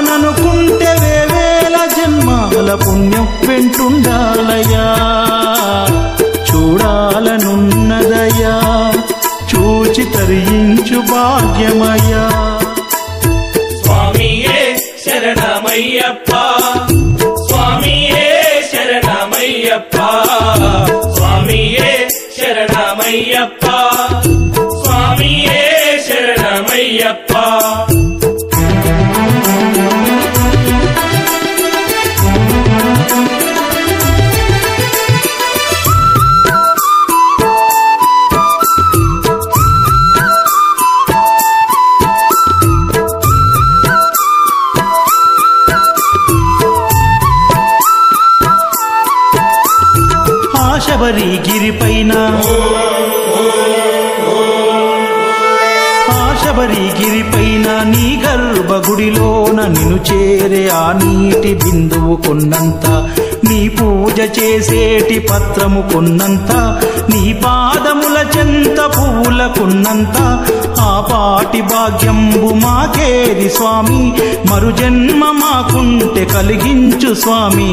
చూడాలననుకుంటే వేవేల జన్మాల పుణ్యం వెంటుండాలయ్యా చూడాలనున్నదయ్యా చూచి తరించు భాగ్యమయ్యా స్వామియే శరణమయ్యప్ప స్వామియే శరణమయ్యప్ప స్వామియే శరణమయ్యప్ప స్వామియే శరణమయ్యప్ప శబరిగిరిపైన నీ గర్భగుడిలోన నిన్ను చేరే ఆ నీటి బిందువు కొన్నంత నీ పూజ చేసేటి పత్రము కొన్నంత నీ పాదముల చెంత పువ్వుల కొన్నంత ఆ పాటి భాగ్యంబు మాకేది స్వామి మరు జన్మ మాకుంటే కలిగించు స్వామి